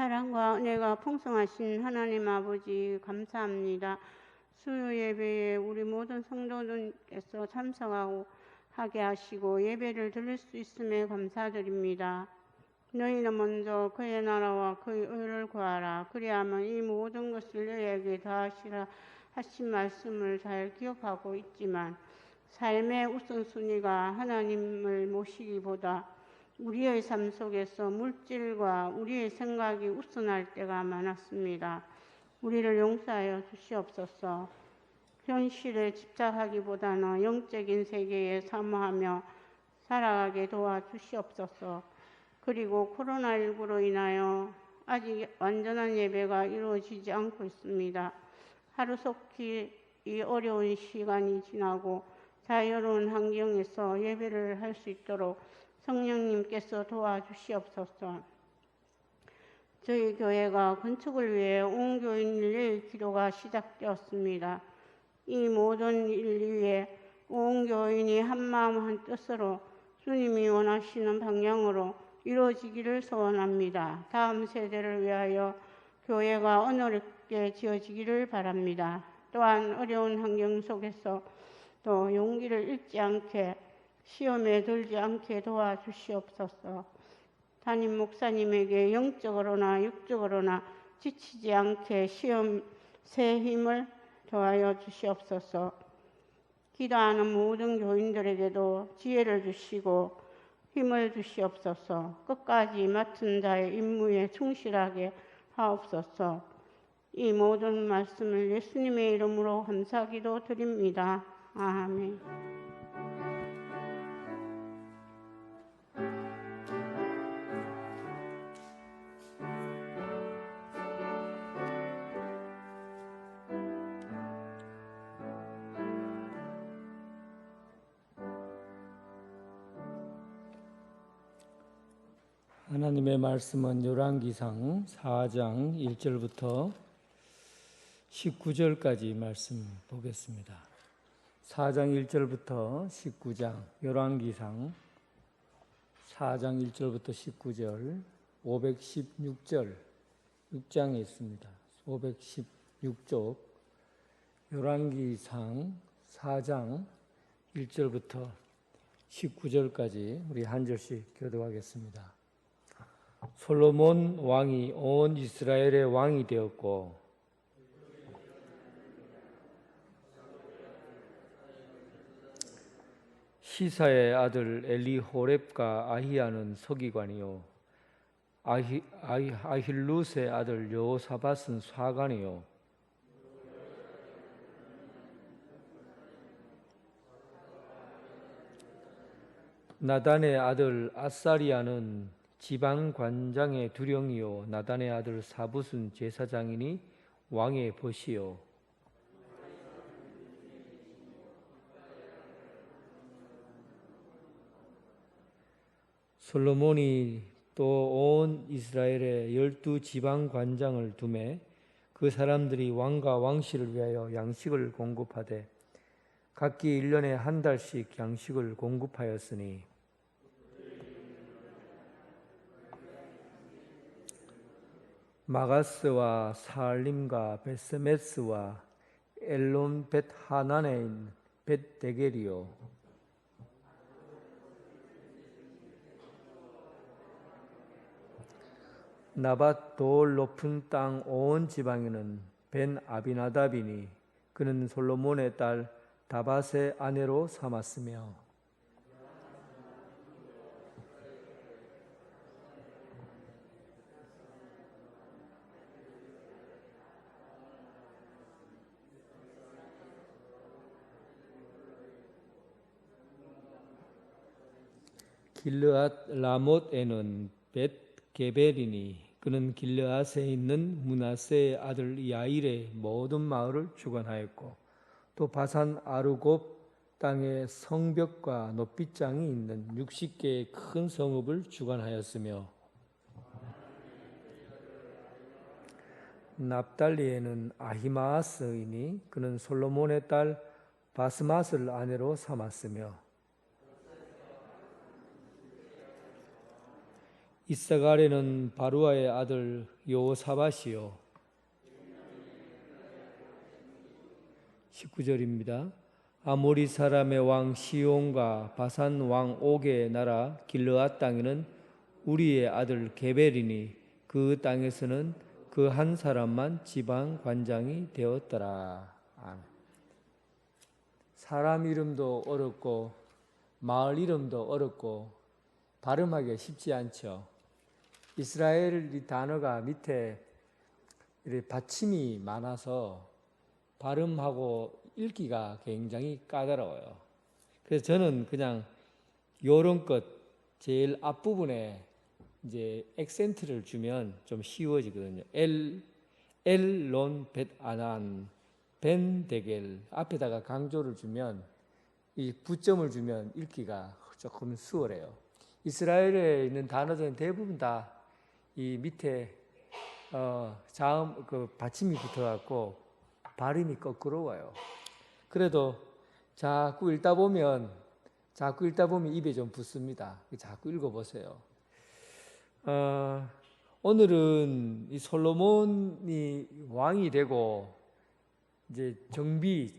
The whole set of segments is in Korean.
사랑과 은혜가 풍성하신 하나님 아버지 감사합니다. 수요 예배에 우리 모든 성도들께서 참석하고 하게 하시고 예배를 드릴 수 있음에 감사드립니다. 너희는 먼저 그의 나라와 그의 의를 구하라. 그리하면 이 모든 것을 너희에게 더하시라 하신 말씀을 잘 기억하고 있지만 삶의 우선순위가 하나님을 모시기보다 우리의 삶 속에서 물질과 우리의 생각이 우선할 때가 많았습니다. 우리를 용서하여 주시옵소서. 현실에 집착하기보다는 영적인 세계에 사모하며 살아가게 도와주시옵소서. 그리고 코로나19로 인하여 아직 완전한 예배가 이루어지지 않고 있습니다. 하루속히 이 어려운 시간이 지나고 자유로운 환경에서 예배를 할 수 있도록 성령님께서 도와주시옵소서. 저희 교회가 건축을 위해 온 교인 릴레이 기도가 시작되었습니다. 이 모든 일 위해 온 교인이 한마음 한뜻으로 주님이 원하시는 방향으로 이루어지기를 소원합니다. 다음 세대를 위하여 교회가 언어롭게 지어지기를 바랍니다. 또한 어려운 환경 속에서 또 용기를 잃지 않게 시험에 들지 않게 도와주시옵소서. 담임 목사님에게 영적으로나 육적으로나 지치지 않게 시험 새 힘을 더하여 주시옵소서. 기도하는 모든 교인들에게도 지혜를 주시고 힘을 주시옵소서. 끝까지 맡은 자의 임무에 충실하게 하옵소서. 이 모든 말씀을 예수님의 이름으로 감사기도 드립니다. 아멘. 하나님의 말씀은 열왕기상 4장 1절부터 19절까지 말씀 보겠습니다. 4장 1절부터 19장, 열왕기상 4장 1절부터 19절, 516절, 6장에 있습니다. 516쪽, 열왕기상 4장 1절부터 19절까지 우리 한 절씩 교도하겠습니다. 솔로몬 왕이 온 이스라엘의 왕이 되었고 시사의 아들 엘리호렙과 아히야는 서기관이요 아힐룻의 아들 여호사밧은 사관이요 나단의 아들 아사리아는 지방관장의 두령이요 나단의 아들 사붓은 제사장이니 왕의 벗이요 솔로몬이 또 온 이스라엘에 12지방관장을 두매 그 사람들이 왕과 왕실을 위하여 양식을 공급하되 각기 1년에 한 달씩 양식을 공급하였으니 마가스와 사알림과 베스메스와 엘론 벳하나네 벳데겔이요 나밧 돌 높은 땅 온 지방에는 벤 아비나답이니 그는 솔로몬의 딸 다밧의 아내로 삼았으며 길르앗 라못에는 벳 게벨이니 그는 길르앗에 있는 므낫세의 아들 야일의 모든 마을을 주관하였고 또 바산 아르곱 땅에 성벽과 높이장이 있는 60개의 큰 성읍을 주관하였으며 납달리에는 아히마아스이니 그는 솔로몬의 딸 바스맛을 아내로 삼았으며 이사갈에는 바루아의 아들 여호사밧이요. 19절입니다. 아모리 사람의 왕 시온과 바산 왕 옥의 나라 길르앗 땅에는 우리의 아들 게벨이니 그 땅에서는 그 한 사람만 지방 관장이 되었더라. 아멘. 사람 이름도 어렵고 마을 이름도 어렵고 발음하기가 쉽지 않죠. 이스라엘 이 단어가 밑에 이렇게 받침이 많아서 발음하고 읽기가 굉장히 까다로워요. 그래서 저는 그냥 요런껏 제일 앞부분에 이제 액센트를 주면 좀 쉬워지거든요. 엘론 벳 아난 벤 데겔 앞에다가 강조를 주면 이 부점을 주면 읽기가 조금 수월해요. 이스라엘에 있는 단어들은 대부분 다 이 밑에 자음 그 받침이 붙어갖고 발음이 거꾸로워요. 그래도 자꾸 읽다 보면 입에 좀 붙습니다. 자꾸 읽어보세요. 오늘은 이 솔로몬이 왕이 되고 이제 정비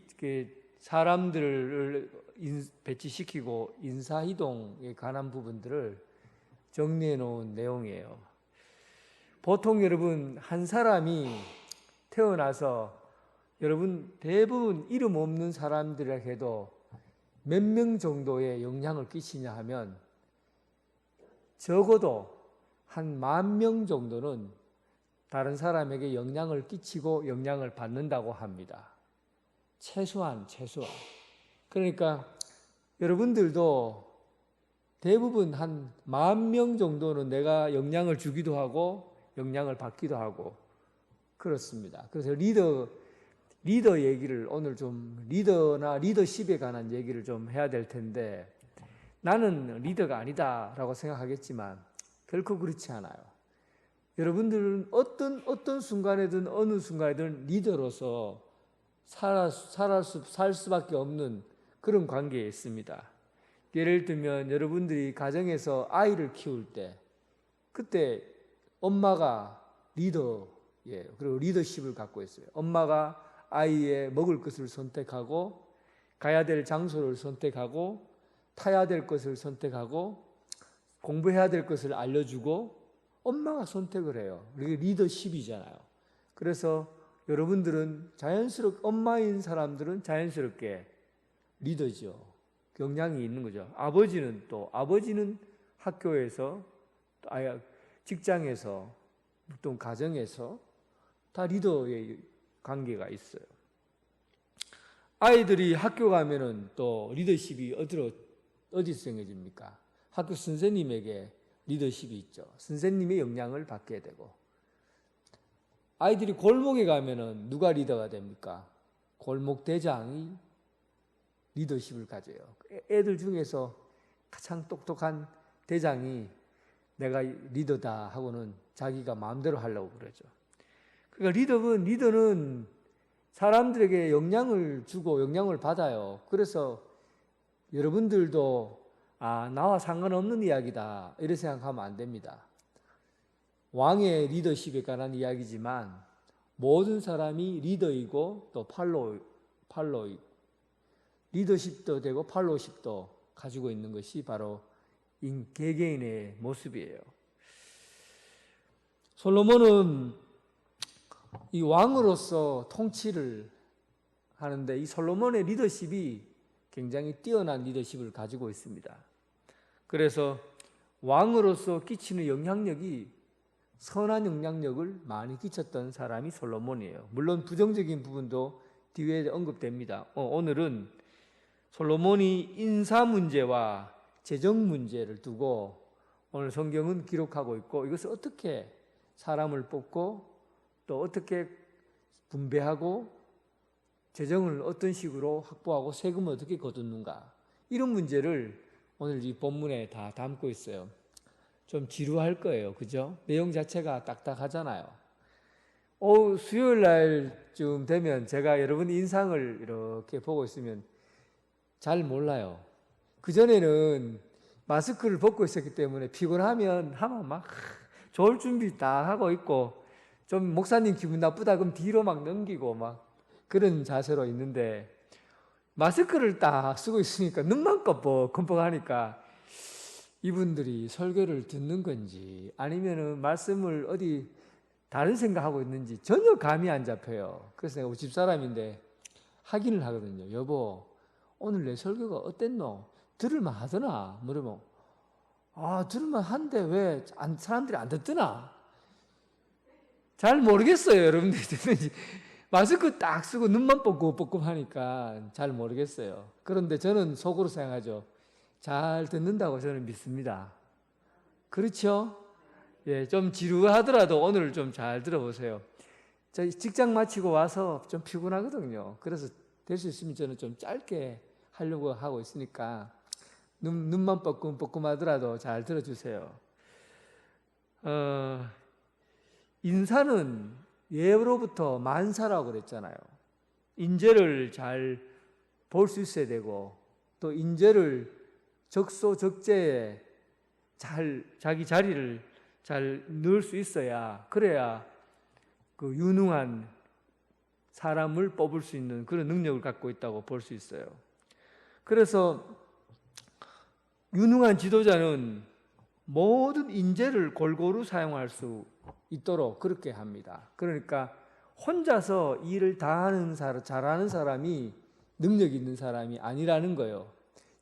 사람들을 배치시키고 인사이동에 관한 부분들을 정리해 놓은 내용이에요. 보통 여러분 한 사람이 태어나서 여러분 대부분 이름 없는 사람들에게 해도 몇 명 정도의 영향을 끼치냐 하면 적어도 한 10,000명 정도는 다른 사람에게 영향을 끼치고 영향을 받는다고 합니다. 최소한. 그러니까 여러분들도 대부분 한 10,000명 정도는 내가 영향을 주기도 하고 영향을 받기도 하고 그렇습니다. 그래서 리더 얘기를 오늘 좀 리더나 리더십에 관한 얘기를 좀 해야 될 텐데 나는 리더가 아니다라고 생각하겠지만 결코 그렇지 않아요. 여러분들은 어떤 순간에든 어느 순간에든 리더로서 살 수밖에 없는 그런 관계에 있습니다. 예를 들면 여러분들이 가정에서 아이를 키울 때 그때 엄마가 리더예요. 그리고 리더십을 갖고 있어요. 엄마가 아이의 먹을 것을 선택하고 가야 될 장소를 선택하고 타야 될 것을 선택하고 공부해야 될 것을 알려주고 엄마가 선택을 해요. 그게 리더십이잖아요. 그래서 여러분들은 엄마인 사람들은 자연스럽게 리더죠. 경향이 있는 거죠. 아버지는 학교에서, 직장에서, 또 가정에서 다 리더의 관계가 있어요. 아이들이 학교 가면은 또 리더십이 어디서 생겨집니까? 학교 선생님에게 리더십이 있죠. 선생님의 영향을 받게 되고. 아이들이 골목에 가면은 누가 리더가 됩니까? 골목 대장이 리더십을 가져요. 애들 중에서 가장 똑똑한 대장이 내가 리더다 하고는 자기가 마음대로 하려고 그러죠. 그러니까 리더는 사람들에게 영향을 주고 영향을 받아요. 그래서 여러분들도 나와 상관없는 이야기다 이렇게 생각하면 안 됩니다. 왕의 리더십에 관한 이야기지만 모든 사람이 리더이고 또 팔로이 리더십도 되고 팔로우십도 가지고 있는 것이 바로 개개인의 모습이에요. 솔로몬은 이 왕으로서 통치를 하는데 이 솔로몬의 리더십이 굉장히 뛰어난 리더십을 가지고 있습니다. 그래서 왕으로서 끼치는 영향력이 선한 영향력을 많이 끼쳤던 사람이 솔로몬이에요. 물론 부정적인 부분도 뒤에 언급됩니다. 오늘은 솔로몬이 인사 문제와 재정 문제를 두고 오늘 성경은 기록하고 있고 이것을 어떻게 사람을 뽑고 또 어떻게 분배하고 재정을 어떤 식으로 확보하고 세금을 어떻게 거두는가 이런 문제를 오늘 이 본문에 다 담고 있어요. 좀 지루할 거예요. 그죠? 내용 자체가 딱딱하잖아요. 수요일 날쯤 되면 제가 여러분 인상을 이렇게 보고 있으면 잘 몰라요. 그전에는 마스크를 벗고 있었기 때문에 피곤하면 하면 막 좋을 준비 다 하고 있고, 좀 목사님 기분 나쁘다 그럼 뒤로 막 넘기고 막 그런 자세로 있는데, 마스크를 딱 쓰고 있으니까 눈만 껌뻑껌뻑하니까 이분들이 설교를 듣는 건지 아니면은 말씀을 어디 다른 생각하고 있는지 전혀 감이 안 잡혀요. 그래서 내가 우리 집사람인데 확인을 하거든요. 여보, 오늘 내 설교가 어땠노? 들을만 하더나? 물으면, 들을만 한데 왜 사람들이 안 듣더나? 잘 모르겠어요, 여러분들이 듣는지. 마스크 딱 쓰고 눈만 뻑뻑뻑 하니까 잘 모르겠어요. 그런데 저는 속으로 생각하죠. 잘 듣는다고 저는 믿습니다. 그렇죠? 예, 좀 지루하더라도 오늘 좀 잘 들어보세요. 저 직장 마치고 와서 좀 피곤하거든요. 그래서 될 수 있으면 저는 좀 짧게 하려고 하고 있으니까 눈만 뻐끔뻐끔 하더라도 잘 들어주세요. 인사는 예로부터 만사라고 그랬잖아요. 인재를 잘 볼 수 있어야 되고, 또 인재를 적소적재에 잘 자기 자리를 잘 넣을 수 있어야, 그래야 그 유능한 사람을 뽑을 수 있는 그런 능력을 갖고 있다고 볼 수 있어요. 그래서 유능한 지도자는 모든 인재를 골고루 사용할 수 있도록 그렇게 합니다. 그러니까 혼자서 일을 다 하는 사람, 잘하는 사람이 능력 있는 사람이 아니라는 거예요.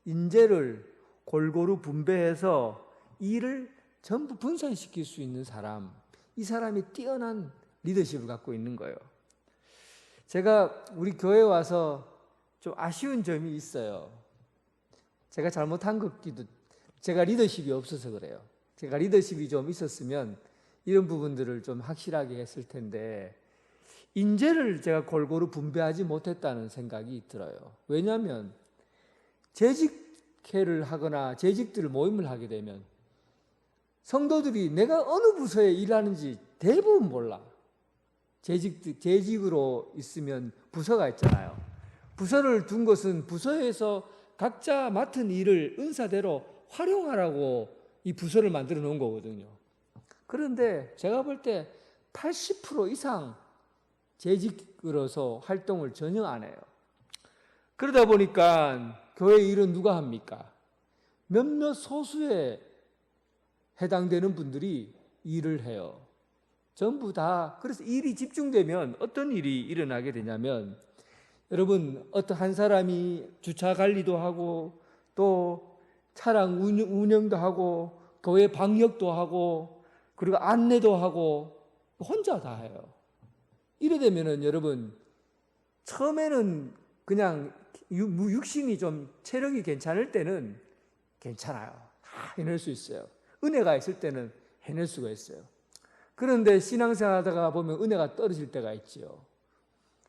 인재를 골고루 분배해서 일을 전부 분산시킬 수 있는 사람, 이 사람이 뛰어난 리더십을 갖고 있는 거예요. 제가 우리 교회에 와서 좀 아쉬운 점이 있어요. 제가 잘못한 것기도, 제가 리더십이 없어서 그래요. 제가 리더십이 좀 있었으면 이런 부분들을 좀 확실하게 했을 텐데, 인재를 제가 골고루 분배하지 못했다는 생각이 들어요. 왜냐하면 재직회를 하거나 재직들 모임을 하게 되면 성도들이 내가 어느 부서에 일하는지 대부분 몰라. 재직으로 있으면 부서가 있잖아요. 부서를 둔 것은 부서에서 각자 맡은 일을 은사대로 활용하라고 이 부서를 만들어 놓은 거거든요. 그런데 제가 볼 때 80% 이상 재직으로서 활동을 전혀 안 해요. 그러다 보니까 교회 일은 누가 합니까? 몇몇 소수에 해당되는 분들이 일을 해요. 전부 다. 그래서 일이 집중되면 어떤 일이 일어나게 되냐면, 여러분, 어떤 한 사람이 주차 관리도 하고 또 차량 운영도 하고 교회 방역도 하고 그리고 안내도 하고 혼자 다 해요. 이래 되면은 여러분, 처음에는 그냥 육신이 좀 체력이 괜찮을 때는 괜찮아요. 다 해낼 수 있어요. 은혜가 있을 때는 해낼 수가 있어요. 그런데 신앙생활 하다가 보면 은혜가 떨어질 때가 있지요.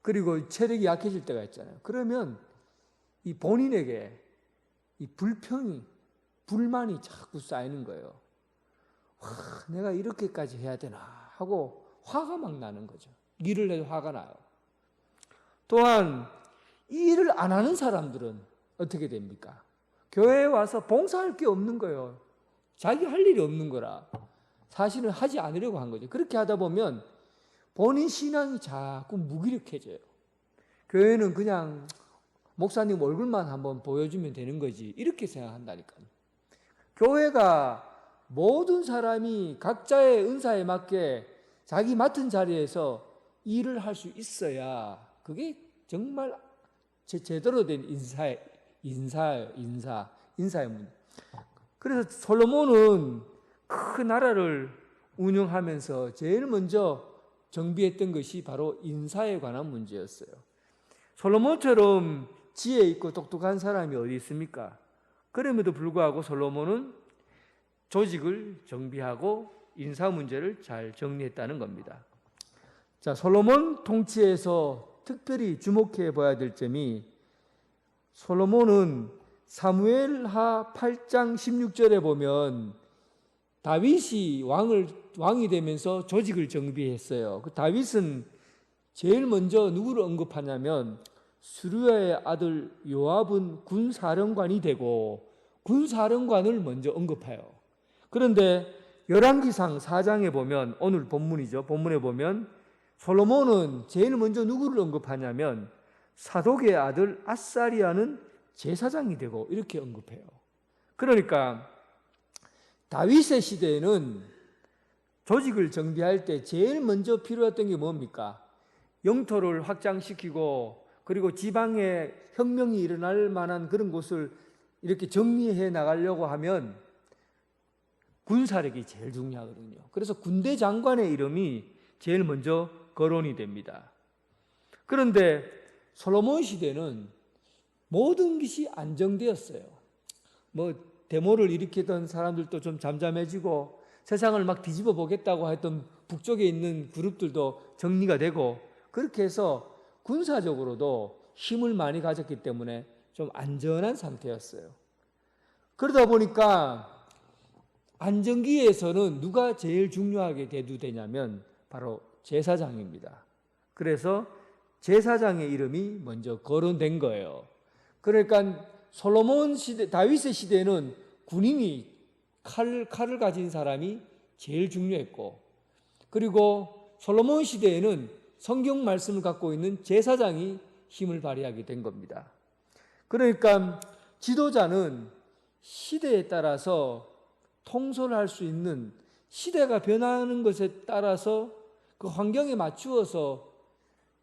그리고 체력이 약해질 때가 있잖아요. 그러면 이 본인에게 이 불만이 자꾸 쌓이는 거예요. 내가 이렇게까지 해야 되나 하고 화가 막 나는 거죠. 일을 해도 화가 나요. 또한 이 일을 안 하는 사람들은 어떻게 됩니까? 교회에 와서 봉사할 게 없는 거예요. 자기 할 일이 없는 거라 사실은 하지 않으려고 한 거죠. 그렇게 하다 보면 본인 신앙이 자꾸 무기력해져요. 교회는 그냥 목사님 얼굴만 한번 보여주면 되는 거지, 이렇게 생각한다니까요. 교회가 모든 사람이 각자의 은사에 맞게 자기 맡은 자리에서 일을 할 수 있어야 그게 정말 제대로 된 인사의 문제. 그래서 솔로몬은 큰 나라를 운영하면서 제일 먼저 정비했던 것이 바로 인사에 관한 문제였어요. 솔로몬처럼 지혜 있고 똑똑한 사람이 어디 있습니까? 그럼에도 불구하고 솔로몬은 조직을 정비하고 인사 문제를 잘 정리했다는 겁니다. 자, 솔로몬 통치에서 특별히 주목해 봐야 될 점이, 솔로몬은 사무엘하 8장 16절에 보면 다윗이 왕이 되면서 조직을 정비했어요. 그 다윗은 제일 먼저 누구를 언급하냐면, 수르야의 아들 요압은 군사령관이 되고 군사령관을 먼저 언급해요. 그런데 열왕기상 4장에 보면, 오늘 본문이죠. 본문에 보면 솔로몬은 제일 먼저 누구를 언급하냐면 사독의 아들 아사리아는 제사장이 되고 이렇게 언급해요. 그러니까 다윗의 시대에는 조직을 정비할 때 제일 먼저 필요했던 게 뭡니까? 영토를 확장시키고 그리고 지방에 혁명이 일어날 만한 그런 곳을 이렇게 정리해 나가려고 하면 군사력이 제일 중요하거든요. 그래서 군대 장관의 이름이 제일 먼저 거론이 됩니다. 그런데 솔로몬 시대는 모든 것이 안정되었어요. 뭐 데모를 일으키던 사람들도 좀 잠잠해지고 세상을 막 뒤집어 보겠다고 했던 북쪽에 있는 그룹들도 정리가 되고 그렇게 해서 군사적으로도 힘을 많이 가졌기 때문에 좀 안전한 상태였어요. 그러다 보니까 안정기에서는 누가 제일 중요하게 대두되냐면 바로 제사장입니다. 그래서 제사장의 이름이 먼저 거론된 거예요. 그러니까 솔로몬 시대, 다윗의 시대에는 군인이 칼을 가진 사람이 제일 중요했고, 그리고 솔로몬 시대에는 성경 말씀을 갖고 있는 제사장이 힘을 발휘하게 된 겁니다. 그러니까 지도자는 시대에 따라서 통솔할 수 있는, 시대가 변하는 것에 따라서 그 환경에 맞추어서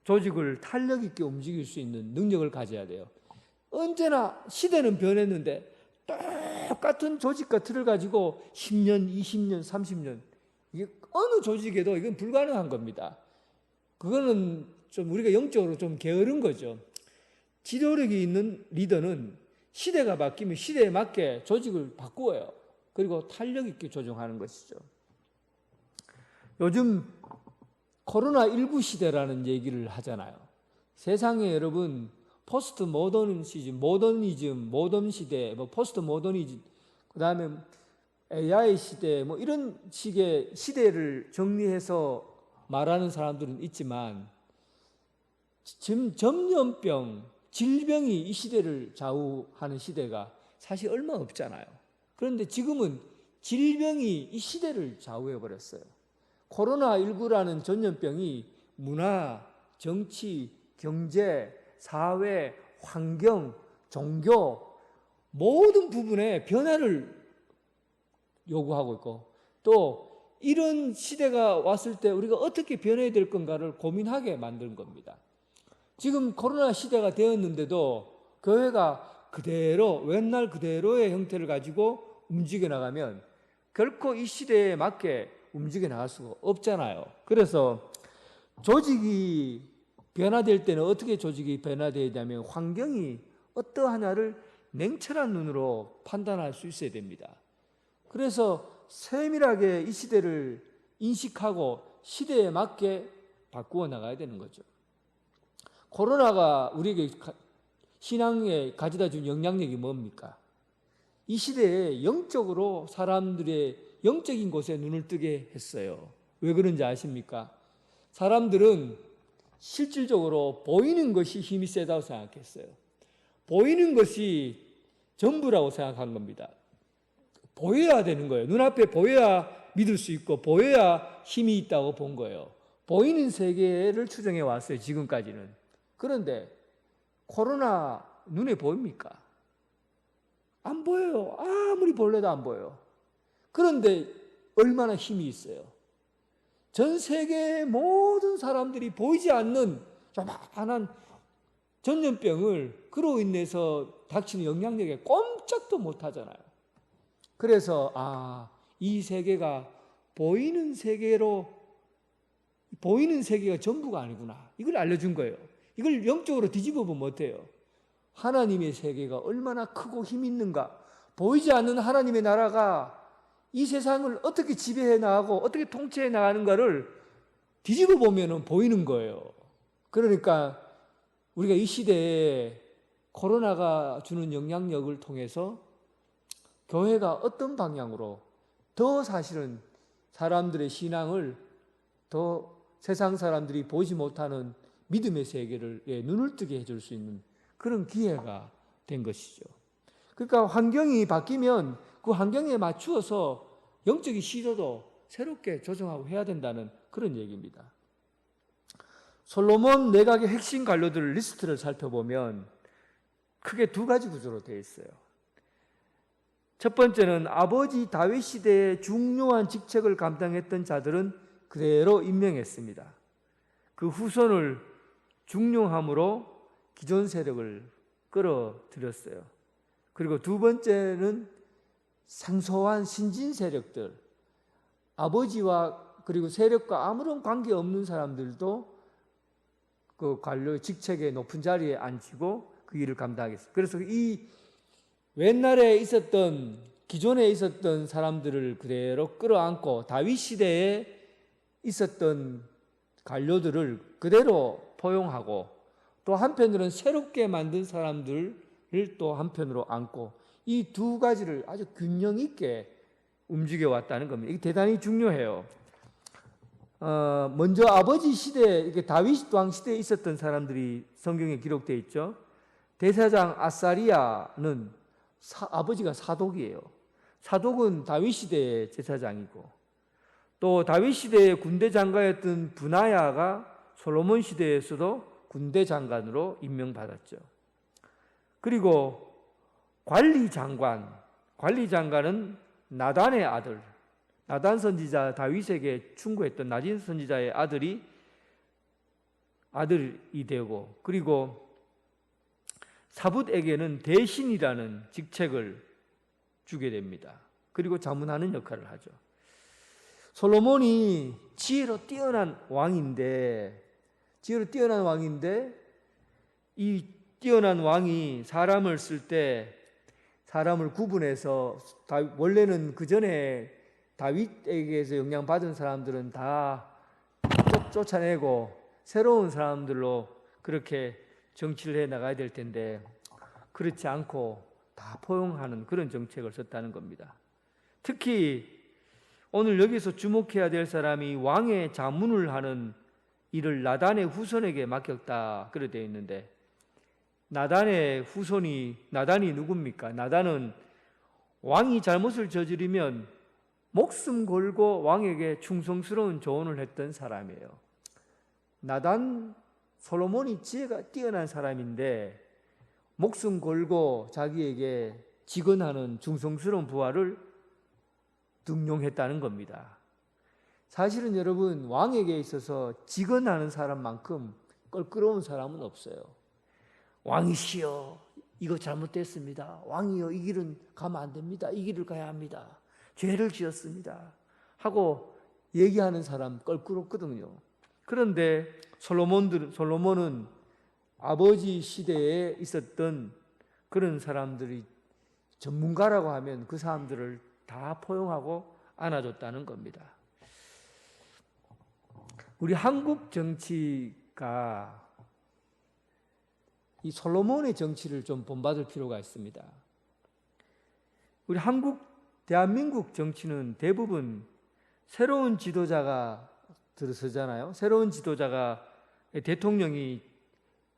조직을 탄력 있게 움직일 수 있는 능력을 가져야 돼요. 언제나 시대는 변했는데 똑같은 조직과 틀을 가지고 10년, 20년, 30년 이게 어느 조직에도 이건 불가능한 겁니다. 그거는 좀 우리가 영적으로 좀 게으른 거죠. 지도력이 있는 리더는 시대가 바뀌면 시대에 맞게 조직을 바꾸어요. 그리고 탄력 있게 조정하는 것이죠. 요즘 코로나19 시대라는 얘기를 하잖아요. 세상에 여러분 포스트 모더니즘, 모던 시대, 뭐 포스트 모더니즘, 그 다음에 AI 시대, 뭐 이런 식의 시대를 정리해서 말하는 사람들은 있지만 지금 전염병, 질병이 이 시대를 좌우하는 시대가 사실 얼마 없잖아요. 그런데 지금은 질병이 이 시대를 좌우해버렸어요. 코로나19라는 전염병이 문화, 정치, 경제, 사회, 환경, 종교 모든 부분에 변화를 요구하고 있고 또 이런 시대가 왔을 때 우리가 어떻게 변해야 될 건가를 고민하게 만든 겁니다. 지금 코로나 시대가 되었는데도 교회가 그대로 옛날 그대로의 형태를 가지고 움직여 나가면 결코 이 시대에 맞게 움직여 나갈 수가 없잖아요. 그래서 조직이 변화될 때는 어떻게 조직이 변화되어야 되냐면 환경이 어떠하냐를 냉철한 눈으로 판단할 수 있어야 됩니다. 그래서 세밀하게 이 시대를 인식하고 시대에 맞게 바꾸어 나가야 되는 거죠. 코로나가 우리에게 신앙에 가져다 준 영향력이 뭡니까? 이 시대에 영적으로 사람들의 영적인 곳에 눈을 뜨게 했어요. 왜 그런지 아십니까? 사람들은 실질적으로 보이는 것이 힘이 세다고 생각했어요. 보이는 것이 전부라고 생각한 겁니다. 보여야 되는 거예요. 눈앞에 보여야 믿을 수 있고 보여야 힘이 있다고 본 거예요. 보이는 세계를 추정해 왔어요. 지금까지는. 그런데 코로나 눈에 보입니까? 안 보여요. 아무리 볼래도 안 보여요. 그런데 얼마나 힘이 있어요. 전 세계의 모든 사람들이 보이지 않는 조만한 전염병을 그로 인해서 닥치는 영향력에 꼼짝도 못 하잖아요. 그래서 이 세계가 보이는 세계가 전부가 아니구나. 이걸 알려준 거예요. 이걸 영적으로 뒤집어 보면 어때요? 하나님의 세계가 얼마나 크고 힘 있는가. 보이지 않는 하나님의 나라가 이 세상을 어떻게 지배해 나가고 어떻게 통치해 나가는가를 뒤집어 보면 보이는 거예요. 그러니까 우리가 이 시대에 코로나가 주는 영향력을 통해서 교회가 어떤 방향으로 더 사실은 사람들의 신앙을 더 세상 사람들이 보지 못하는 믿음의 세계를 눈을 뜨게 해줄 수 있는 그런 기회가 된 것이죠. 그러니까 환경이 바뀌면 그 환경에 맞추어서 영적인 시도도 새롭게 조정하고 해야 된다는 그런 얘기입니다. 솔로몬 내각의 핵심 관료들 리스트를 살펴보면 크게 두 가지 구조로 되어 있어요. 첫 번째는 아버지 다윗 시대의 중요한 직책을 감당했던 자들은 그대로 임명했습니다. 그 후손을 중용함으로 기존 세력을 끌어들였어요. 그리고 두 번째는 생소한 신진 세력들, 아버지와 그리고 세력과 아무런 관계 없는 사람들도 그 관료 직책의 높은 자리에 앉히고 그 일을 감당하겠어요. 그래서 이 옛날에 있었던 기존에 있었던 사람들을 그대로 끌어안고 다윗 시대에 있었던 관료들을 그대로 포용하고 또 한편으로는 새롭게 만든 사람들을 또 한편으로 안고 이 두 가지를 아주 균형 있게 움직여 왔다는 겁니다. 이게 대단히 중요해요. 먼저 아버지 시대, 이렇게 다윗 왕 시대에 있었던 사람들이 성경에 기록되어 있죠. 대사장 아사리아는 아버지가 사독이에요. 사독은 다윗 시대의 제사장이고, 또 다윗 시대의 군대 장관이었던 분하야가 솔로몬 시대에서도 군대 장관으로 임명받았죠. 그리고 관리장관은 나단의 아들, 나단 선지자 다윗에게 충고했던 나단 선지자의 아들이 되고, 그리고 사붓에게는 대신이라는 직책을 주게 됩니다. 그리고 자문하는 역할을 하죠. 솔로몬이 지혜로 뛰어난 왕인데 이 뛰어난 왕이 사람을 쓸 때 사람을 구분해서 원래는 그 전에 다윗에게서 영향받은 사람들은 다 쫓아내고 새로운 사람들로 그렇게 정치를 해 나가야 될 텐데 그렇지 않고 다 포용하는 그런 정책을 썼다는 겁니다. 특히 오늘 여기서 주목해야 될 사람이 왕의 자문을 하는 일을 나단의 후손에게 맡겼다 그렇게 되어 있는데, 나단이 누굽니까? 나단은 왕이 잘못을 저지르면 목숨 걸고 왕에게 충성스러운 조언을 했던 사람이에요. 솔로몬이 지혜가 뛰어난 사람인데 목숨 걸고 자기에게 직언하는 충성스러운 부하를 등용했다는 겁니다. 사실은 여러분, 왕에게 있어서 직언하는 사람만큼 껄끄러운 사람은 없어요. 왕이시여, 이거 잘못됐습니다. 왕이여, 이 길은 가면 안 됩니다. 이 길을 가야 합니다. 죄를 지었습니다. 하고 얘기하는 사람 껄끄럽거든요. 그런데 솔로몬은 아버지 시대에 있었던 그런 사람들이 전문가라고 하면 그 사람들을 다 포용하고 안아줬다는 겁니다. 우리 한국 정치가 이 솔로몬의 정치를 좀 본받을 필요가 있습니다. 우리 대한민국 정치는 대부분 새로운 지도자가 들어서잖아요. 새로운 지도자가 대통령이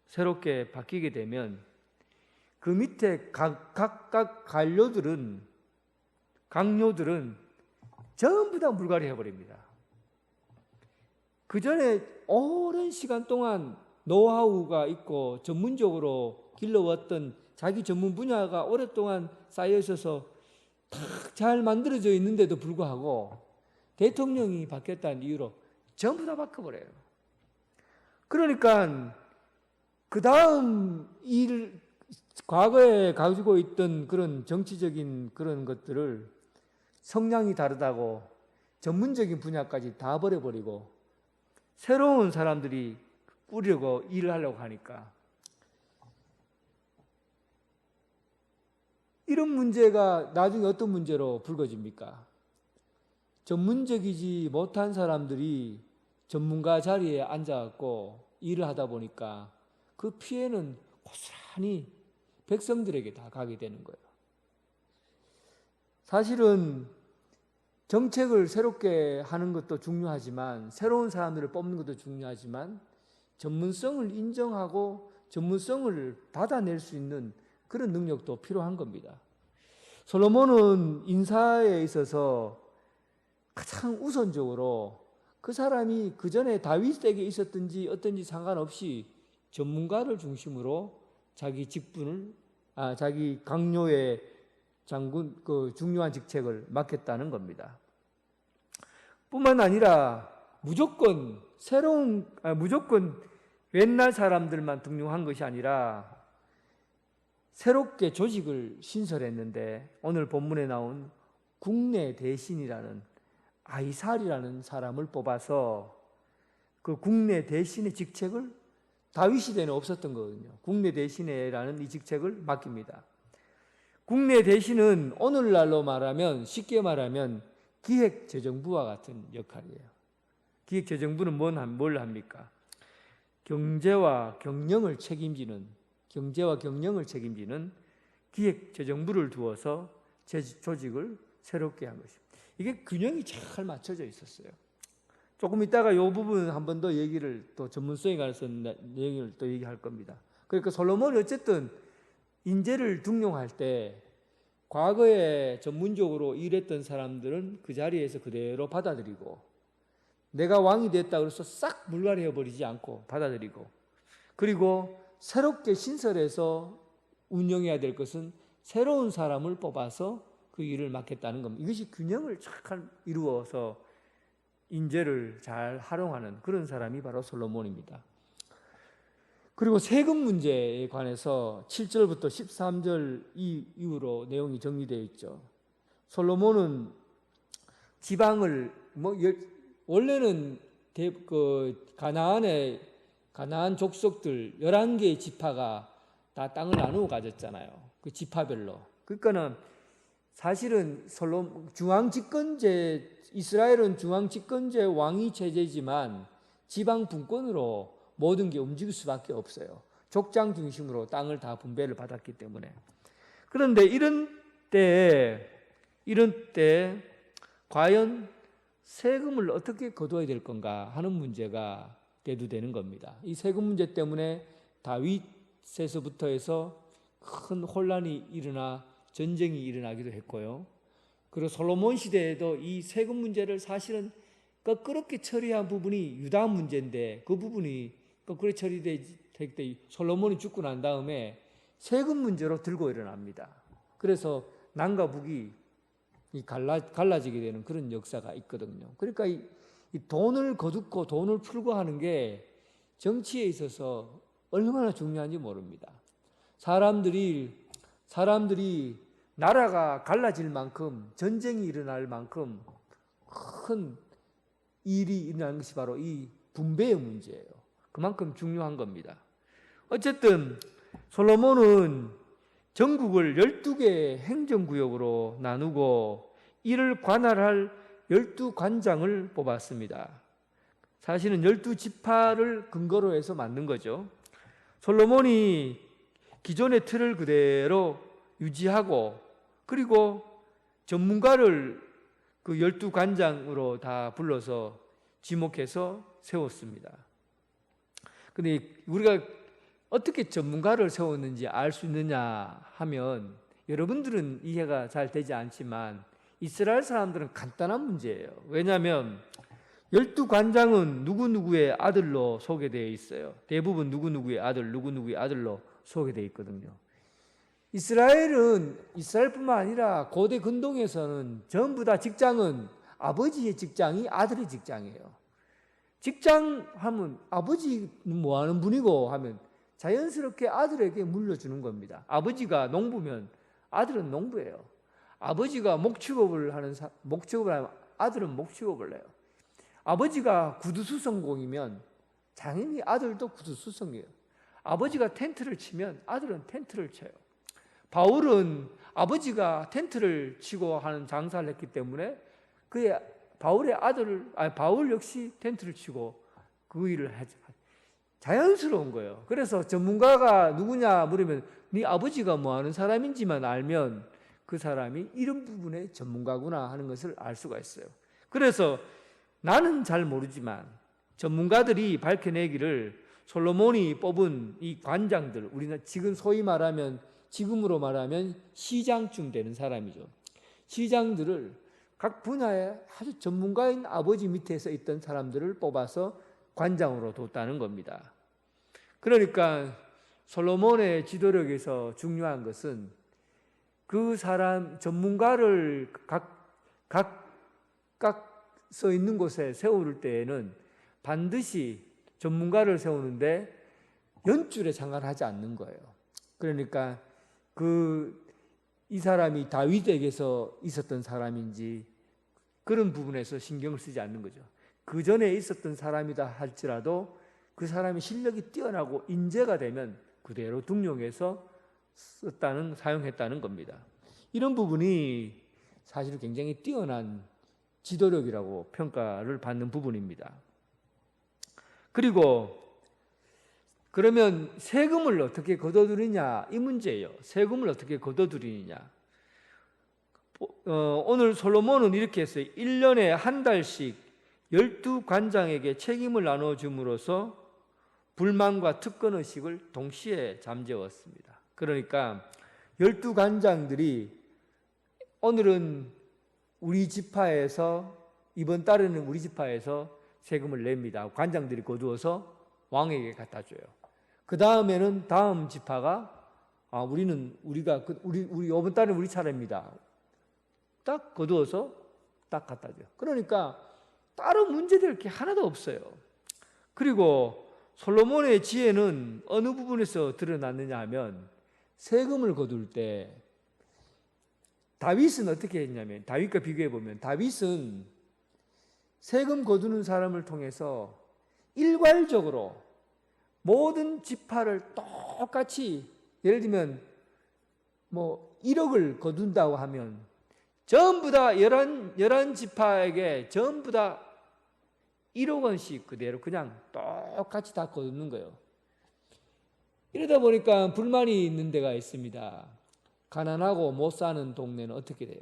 새롭게 바뀌게 되면 그 밑에 각각 강요들은 전부 다 물갈이 해버립니다. 그 전에 오랜 시간 동안 노하우가 있고 전문적으로 길러왔던 자기 전문 분야가 오랫동안 쌓여 있어서 딱 잘 만들어져 있는데도 불구하고 대통령이 바뀌었다는 이유로 전부 다 바꿔버려요. 그러니까 그 다음 과거에 가지고 있던 그런 정치적인 그런 것들을 성향이 다르다고 전문적인 분야까지 다 버려버리고 새로운 사람들이 꾸려고 일을 하려고 하니까 이런 문제가 나중에 어떤 문제로 불거집니까? 전문적이지 못한 사람들이 전문가 자리에 앉아갖고 일을 하다 보니까 그 피해는 고스란히 백성들에게 다 가게 되는 거예요. 사실은 정책을 새롭게 하는 것도 중요하지만 새로운 사람들을 뽑는 것도 중요하지만 전문성을 인정하고 전문성을 받아낼 수 있는 그런 능력도 필요한 겁니다. 솔로몬은 인사에 있어서 가장 우선적으로 그 사람이 그 전에 다윗에게 있었든지 어떤지 상관없이 전문가를 중심으로 자기 직분을 자기 강요의 장군 그 중요한 직책을 맡겼다는 겁니다. 뿐만 아니라 무조건 옛날 사람들만 등용한 것이 아니라 새롭게 조직을 신설했는데 오늘 본문에 나온 국내 대신이라는 아이살이라는 사람을 뽑아서 그 국내 대신의 직책을 다윗 시대는 없었던 거거든요. 국내 대신이라는 이 직책을 맡깁니다. 국내 대신은 오늘날로 말하면 쉽게 말하면 기획재정부와 같은 역할이에요. 기획재정부는 뭘 합니까? 경제와 경영을 책임지는 기획재정부를 두어서 조직을 새롭게 한 것입니다. 이게 균형이 잘 맞춰져 있었어요. 조금 이따가 이 부분 한 번 더 얘기를 또 전문성에 관해서 내용을 또 얘기할 겁니다. 그러니까 솔로몬이 어쨌든 인재를 등용할 때 과거에 전문적으로 일했던 사람들은 그 자리에서 그대로 받아들이고 내가 왕이 됐다 그래서 싹 물갈이해 버리지 않고 받아들이고 그리고 새롭게 신설해서 운영해야 될 것은 새로운 사람을 뽑아서 그 일을 맡겠다는 겁니다. 이것이 균형을 잘 이루어서 인재를 잘 활용하는 그런 사람이 바로 솔로몬입니다. 그리고 세금 문제에 관해서 7절부터 13절 이후로 내용이 정리되어 있죠. 솔로몬은 지방을 원래는 가나안 족속들 11개의 지파가 다 땅을 나누어 가졌잖아요. 그 지파별로. 그러니까는 사실은 이스라엘은 중앙 집권제 왕위 체제지만 지방 분권으로 모든 게 움직일 수밖에 없어요. 족장 중심으로 땅을 다 분배를 받았기 때문에. 그런데 이런 때 과연 세금을 어떻게 거둬야 될 건가 하는 문제가 대두되는 겁니다. 이 세금 문제 때문에 다윗에서부터 해서 큰 혼란이 일어나 전쟁이 일어나기도 했고요. 그리고 솔로몬 시대에도 이 세금 문제를 사실은 거꾸롭게 처리한 부분이 유다 문제인데 그 부분이 거꾸로 처리될 때 솔로몬이 죽고 난 다음에 세금 문제로 들고 일어납니다. 그래서 남과 북이 갈라지게 되는 그런 역사가 있거든요. 그러니까 이 돈을 거두고 돈을 풀고 하는 게 정치에 있어서 얼마나 중요한지 모릅니다. 사람들이 나라가 갈라질 만큼 전쟁이 일어날 만큼 큰 일이 일어나는 것이 바로 이 분배의 문제예요. 그만큼 중요한 겁니다. 어쨌든 솔로몬은 전국을 12개의 행정구역으로 나누고 이를 관할할 12관장을 뽑았습니다. 사실은 12지파를 근거로 해서 만든 거죠. 솔로몬이 기존의 틀을 그대로 유지하고 그리고 전문가를 그 12관장으로 다 불러서 지목해서 세웠습니다. 근데 우리가 어떻게 전문가를 세웠는지 알 수 있느냐 하면 여러분들은 이해가 잘 되지 않지만 이스라엘 사람들은 간단한 문제예요. 왜냐하면 12관장은 누구누구의 아들로 소개되어 있어요. 대부분 누구누구의 아들로 소개되어 있거든요. 이스라엘뿐만 아니라 고대 근동에서는 전부 다 직장은 아버지의 직장이 아들의 직장이에요. 직장 하면 아버지는 뭐 하는 분이고 하면 자연스럽게 아들에게 물려주는 겁니다. 아버지가 농부면 아들은 농부예요. 아버지가 목축업을 하면 아들은 목축업을 해요. 아버지가 구두수성공이면 당연히 아들도 구두수성이에요. 아버지가 텐트를 치면 아들은 텐트를 쳐요. 바울은 아버지가 텐트를 치고 하는 장사를 했기 때문에 바울 역시 텐트를 치고 그 일을 하죠. 자연스러운 거예요. 그래서 전문가가 누구냐 물으면 네 아버지가 뭐 하는 사람인지만 알면 그 사람이 이런 부분의 전문가구나 하는 것을 알 수가 있어요. 그래서 나는 잘 모르지만 전문가들이 밝혀내기를 솔로몬이 뽑은 이 관장들, 우리는 지금 소위 말하면 지금으로 말하면 시장쯤 되는 사람이죠. 시장들을 각 분야에 아주 전문가인 아버지 밑에서 있던 사람들을 뽑아서 관장으로 뒀다는 겁니다. 그러니까 솔로몬의 지도력에서 중요한 것은 그 사람 전문가를 각각 서 있는 곳에 세울 때에는 반드시 전문가를 세우는데 연줄에 상관하지 않는 거예요. 그러니까 이 사람이 다윗에게서 있었던 사람인지 그런 부분에서 신경을 쓰지 않는 거죠. 그 전에 있었던 사람이다 할지라도 그 사람의 실력이 뛰어나고 인재가 되면 그대로 등용해서 사용했다는 겁니다. 이런 부분이 사실 굉장히 뛰어난 지도력이라고 평가를 받는 부분입니다. 그리고 그러면 세금을 어떻게 걷어들이냐 이 문제예요. 세금을 어떻게 걷어들이느냐. 오늘 솔로몬은 이렇게 했어요. 1년에 한 달씩 12관장에게 책임을 나눠줌으로써 불만과 특권의식을 동시에 잠재웠습니다. 그러니까 12관장들이 오늘은 우리 지파에서 이번 달에는 우리 지파에서 세금을 냅니다. 관장들이 거두어서 왕에게 갖다 줘요. 그 다음에는 다음 지파가 우리 이번 달은 우리 차례입니다. 딱 거두어서 딱 갖다 줘요. 그러니까 따로 문제될 게 하나도 없어요. 그리고 솔로몬의 지혜는 어느 부분에서 드러났느냐 하면 세금을 거둘 때 다윗은 어떻게 했냐면 다윗과 비교해 보면 다윗은 세금 거두는 사람을 통해서 일괄적으로 모든 지파를 똑같이 예를 들면 1억을 거둔다고 하면 전부 다 11지파에게 전부 다 1억 원씩 그대로 그냥 똑같이 다 거두는 거예요. 이러다 보니까 불만이 있는 데가 있습니다. 가난하고 못 사는 동네는 어떻게 돼요?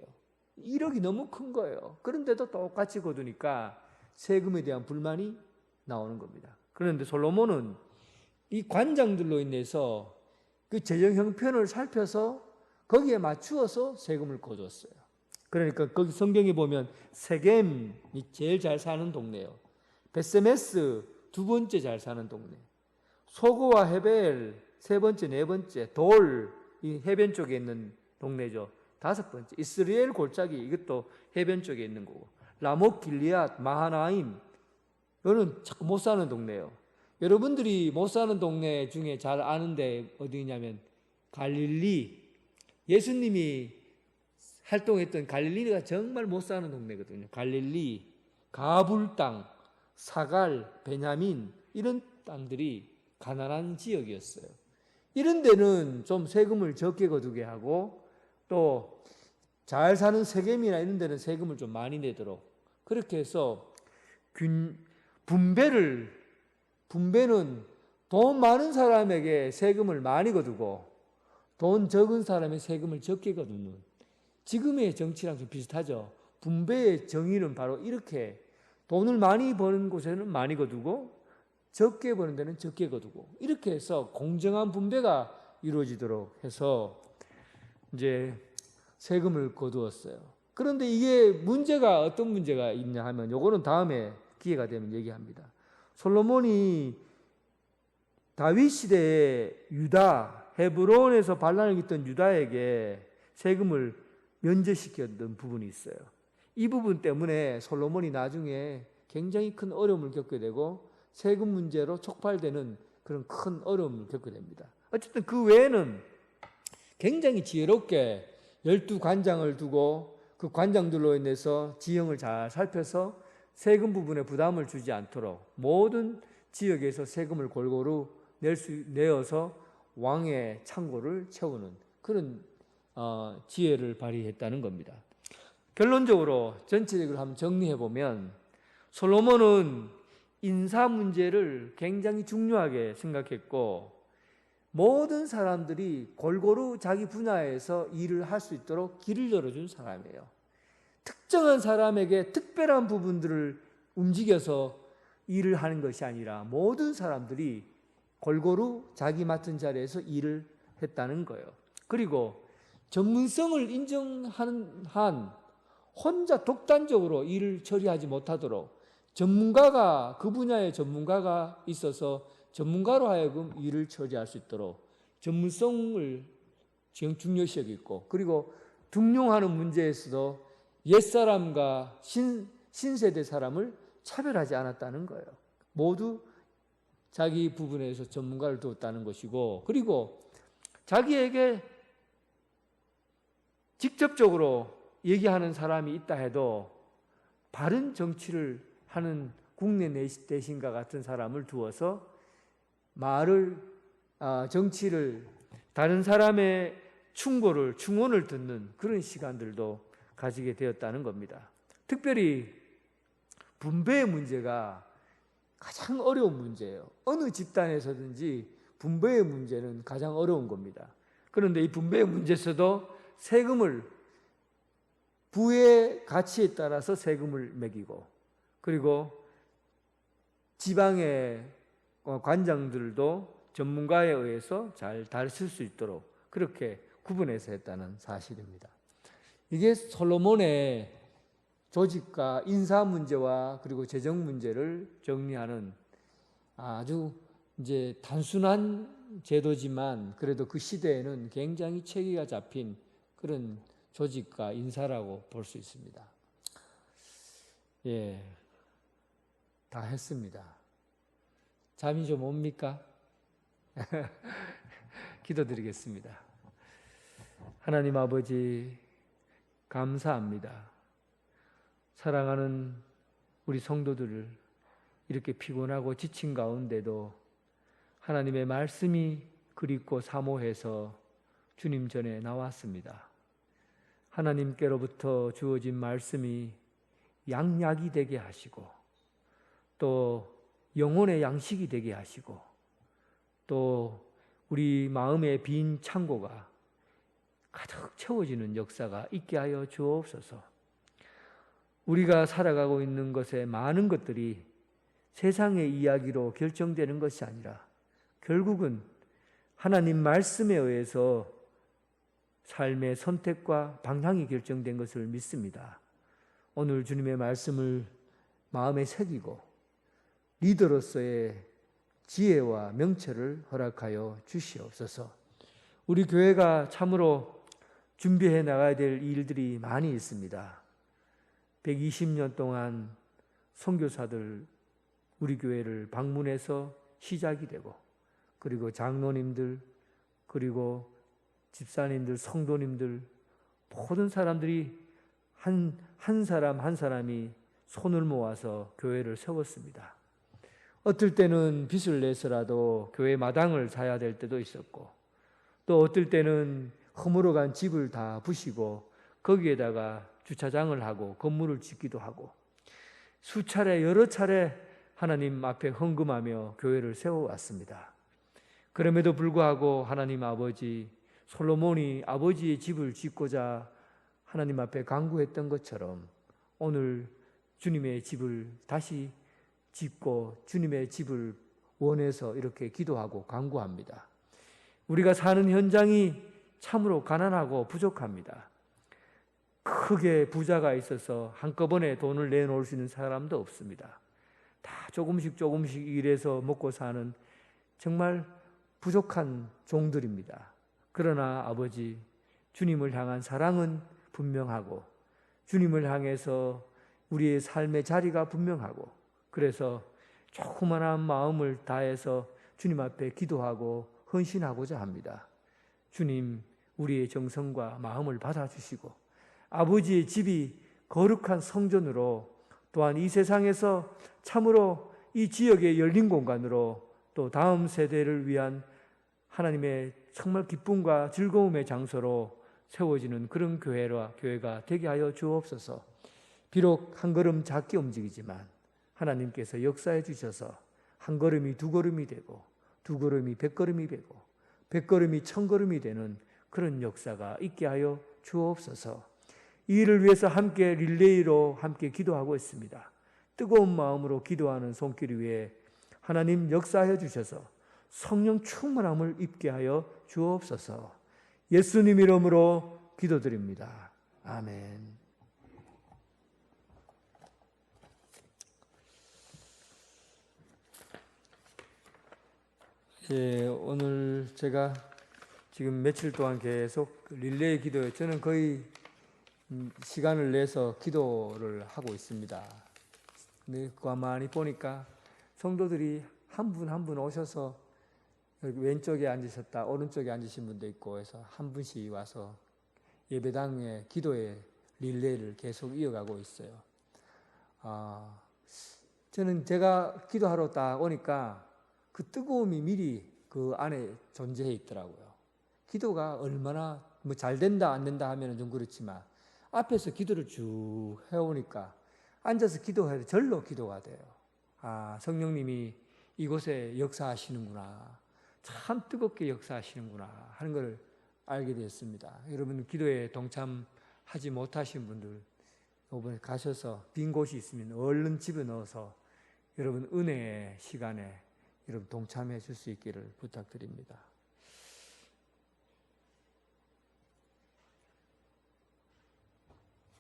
1억이 너무 큰 거예요. 그런데도 똑같이 거두니까 세금에 대한 불만이 나오는 겁니다. 그런데 솔로몬은 이 관장들로 인해서 그 재정 형편을 살펴서 거기에 맞추어서 세금을 거뒀어요. 그러니까 거기 성경에 보면 세겜이 제일 잘 사는 동네예요. 베세메스 두 번째 잘 사는 동네. 소고와 헤벨 세 번째, 네 번째, 돌 이 해변 쪽에 있는 동네죠. 다섯 번째 이스라엘 골짜기 이것도 해변 쪽에 있는 거고 라못 길리앗 마하나임 이거는 자꾸 못 사는 동네예요. 여러분들이 못 사는 동네 중에 잘 아는데 어디냐면 갈릴리 예수님이 활동했던 갈릴리가 정말 못 사는 동네거든요. 갈릴리, 가불 땅, 사갈, 베냐민 이런 땅들이 가난한 지역이었어요. 이런 데는 좀 세금을 적게 거두게 하고 또 잘 사는 세겜이나 이런 데는 세금을 좀 많이 내도록 그렇게 해서 분배는 돈 많은 사람에게 세금을 많이 거두고 돈 적은 사람의 세금을 적게 거두는 지금의 정치랑 좀 비슷하죠. 분배의 정의는 바로 이렇게 돈을 많이 버는 곳에는 많이 거두고 적게 버는 데는 적게 거두고 이렇게 해서 공정한 분배가 이루어지도록 해서 이제 세금을 거두었어요. 그런데 이게 문제가 어떤 문제가 있냐 하면 요거는 다음에 기회가 되면 얘기합니다. 솔로몬이 다윗 시대에 유다, 헤브론에서 반란을 일으켰던 유다에게 세금을 면제시켰던 부분이 있어요. 이 부분 때문에 솔로몬이 나중에 굉장히 큰 어려움을 겪게 되고 세금 문제로 촉발되는 그런 큰 어려움을 겪게 됩니다. 어쨌든 그 외에는 굉장히 지혜롭게 12관장을 두고 그 관장들로 인해서 지형을 잘 살펴서 세금 부분에 부담을 주지 않도록 모든 지역에서 세금을 골고루 내어서 왕의 창고를 채우는 그런 지혜를 발휘했다는 겁니다. 결론적으로 전체적으로 한번 정리해 보면 솔로몬은 인사 문제를 굉장히 중요하게 생각했고 모든 사람들이 골고루 자기 분야에서 일을 할 수 있도록 길을 열어준 사람이에요. 특정한 사람에게 특별한 부분들을 움직여서 일을 하는 것이 아니라 모든 사람들이 골고루 자기 맡은 자리에서 일을 했다는 거예요. 그리고 전문성을 인정하는 한 혼자 독단적으로 일을 처리하지 못하도록 전문가가, 그 분야의 전문가가 있어서 전문가로 하여금 일을 처리할 수 있도록 전문성을 중요시 여기고, 그리고 등용하는 문제에서도 옛사람과 신세대 사람을 차별하지 않았다는 거예요. 모두 자기 부분에서 전문가를 두었다는 것이고, 그리고 자기에게 직접적으로 얘기하는 사람이 있다 해도 바른 정치를 하는 국내 대신과 같은 사람을 두어서 정치를, 다른 사람의 충원을 듣는 그런 시간들도 가지게 되었다는 겁니다. 특별히 분배의 문제가 가장 어려운 문제예요. 어느 집단에서든지 분배의 문제는 가장 어려운 겁니다. 그런데 이 분배의 문제에서도 세금을, 부의 가치에 따라서 세금을 매기고, 그리고 지방의 관장들도 전문가에 의해서 잘 다룰 수 있도록 그렇게 구분해서 했다는 사실입니다. 이게 솔로몬의 조직과 인사 문제와 그리고 재정 문제를 정리하는 아주 이제 단순한 제도지만 그래도 그 시대에는 굉장히 체계가 잡힌 그런 조직과 인사라고 볼 수 있습니다. 예, 다 했습니다. 잠이 좀 옵니까? 기도드리겠습니다. 하나님 아버지, 감사합니다. 사랑하는 우리 성도들을 이렇게 피곤하고 지친 가운데도 하나님의 말씀이 그립고 사모해서 주님 전에 나왔습니다. 하나님께로부터 주어진 말씀이 양약이 되게 하시고, 또 영혼의 양식이 되게 하시고, 또 우리 마음의 빈 창고가 가득 채워지는 역사가 있게 하여 주옵소서. 우리가 살아가고 있는 것의 많은 것들이 세상의 이야기로 결정되는 것이 아니라 결국은 하나님 말씀에 의해서 삶의 선택과 방향이 결정된 것을 믿습니다. 오늘 주님의 말씀을 마음에 새기고 리더로서의 지혜와 명철을 허락하여 주시옵소서. 우리 교회가 참으로 준비해 나가야 될 일들이 많이 있습니다. 120년 동안 선교사들 우리 교회를 방문해서 시작이 되고, 그리고 장로님들, 그리고 집사님들, 성도님들, 모든 사람들이 한 사람 한 사람이 손을 모아서 교회를 세웠습니다. 어떨 때는 빚을 내서라도 교회 마당을 사야 될 때도 있었고, 또 어떨 때는 허물어간 집을 다 부시고 거기에다가 주차장을 하고 건물을 짓기도 하고, 수차례 여러 차례 하나님 앞에 헌금하며 교회를 세워왔습니다. 그럼에도 불구하고 하나님 아버지, 솔로몬이 아버지의 집을 짓고자 하나님 앞에 간구했던 것처럼 오늘 주님의 집을 다시 짓고 주님의 집을 원해서 이렇게 기도하고 간구합니다. 우리가 사는 현장이 참으로 가난하고 부족합니다. 크게 부자가 있어서 한꺼번에 돈을 내놓을 수 있는 사람도 없습니다. 다 조금씩 일해서 먹고 사는 정말 부족한 종들입니다. 그러나 아버지, 주님을 향한 사랑은 분명하고 주님을 향해서 우리의 삶의 자리가 분명하고, 그래서 조그만한 마음을 다해서 주님 앞에 기도하고 헌신하고자 합니다. 주님, 우리의 정성과 마음을 받아주시고 아버지의 집이 거룩한 성전으로, 또한 이 세상에서 참으로 이 지역의 열린 공간으로, 또 다음 세대를 위한 하나님의 정말 기쁨과 즐거움의 장소로 세워지는 그런 교회가 되게 하여 주옵소서. 비록 한 걸음 작게 움직이지만 하나님께서 역사해 주셔서 한 걸음이 두 걸음이 되고, 두 걸음이 100걸음이 되고, 100걸음이 1000걸음이 되는 그런 역사가 있게 하여 주옵소서. 이 일을 위해서 함께 릴레이로 함께 기도하고 있습니다. 뜨거운 마음으로 기도하는 손길 위에 하나님 역사하여 주셔서 성령 충만함을 입게 하여 주옵소서. 예수님 이름으로 기도드립니다. 아멘. 예, 오늘 제가 지금 며칠 동안 계속 릴레이 기도에 저는 거의 시간을 내서 기도를 하고 있습니다. 근데 가만히 보니까 성도들이 한 분 한 분 오셔서 여기 왼쪽에 앉으셨다 오른쪽에 앉으신 분도 있고 해서 한 분씩 와서 예배당의 기도의 릴레이를 계속 이어가고 있어요. 저는 제가 기도하러 딱 오니까 그 뜨거움이 미리 그 안에 존재해 있더라고요. 기도가 얼마나 뭐 잘 된다 안 된다 하면 좀 그렇지만 앞에서 기도를 쭉 해오니까 앉아서 기도해도 절로 기도가 돼요. 성령님이 이곳에 역사하시는구나. 참 뜨겁게 역사하시는구나 하는 걸 알게 되었습니다. 여러분 기도에 동참하지 못하신 분들 이번에 가셔서 빈 곳이 있으면 얼른 집어넣어서 여러분 은혜의 시간에 여러분 동참해 줄 수 있기를 부탁드립니다.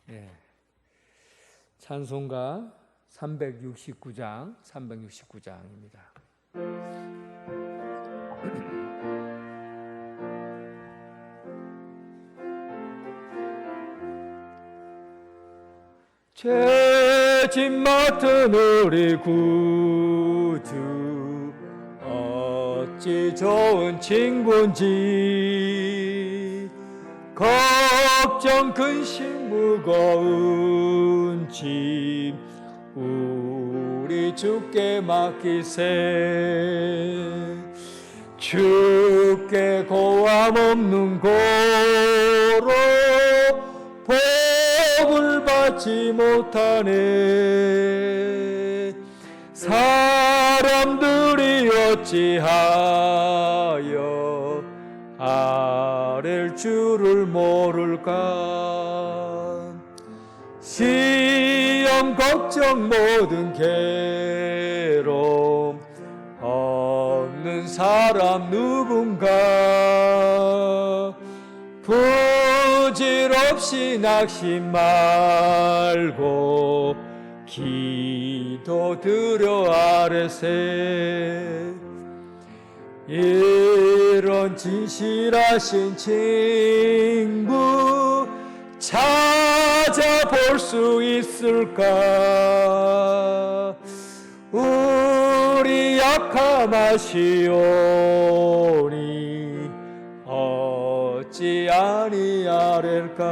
예. 찬송가 369장입니다. 죄짐 맡은 우리 구주 어찌 좋은 친구인지 걱정 근심 무거운 짐 우리 주께 맡기세 주께 고함 없는 고로 복을 받지 못하네 사람들이 어찌하여 아랠 줄을 모를까 시험 걱정 모든 괴로움 없는 사람 누군가 부질없이 낙심 말고 기도드려 아뢰세 이런 진실하신 친구 찾아볼 수 있을까 우리 약함하시오니 어찌 아니하렐까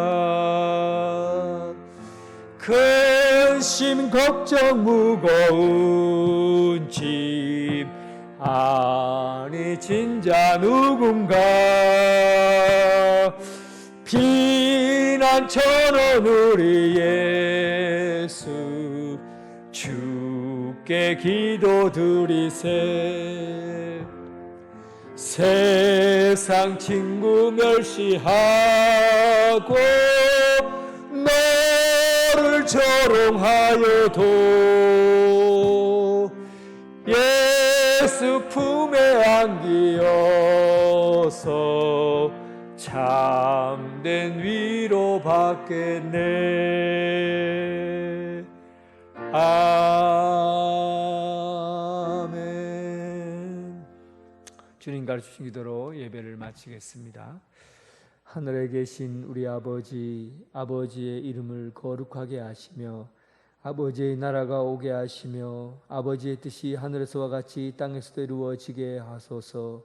근심 걱정 무거운 짐 아니 진짜 누군가 비난 천원 우리 예수 주께 기도드리세 세상 친구 멸시하고 너를 조롱하여도 예수 품에 안기어서 참된 위로 받겠네. 아멘. 주님 가르치신 기도로 예배를 마치겠습니다. 하늘에 계신 우리 아버지, 아버지의 이름을 거룩하게 하시며 아버지의 나라가 오게 하시며 아버지의 뜻이 하늘에서와 같이 땅에서도 이루어지게 하소서.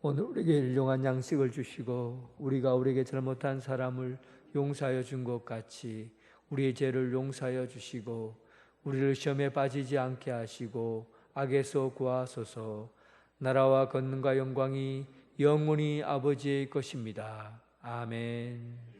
오늘 우리에게 일용한 양식을 주시고 우리가 우리에게 잘못한 사람을 용서하여 준 것 같이 우리의 죄를 용서하여 주시고 우리를 시험에 빠지지 않게 하시고 악에서 구하소서. 나라와 권능과 영광이 영원히 아버지의 것입니다. 아멘.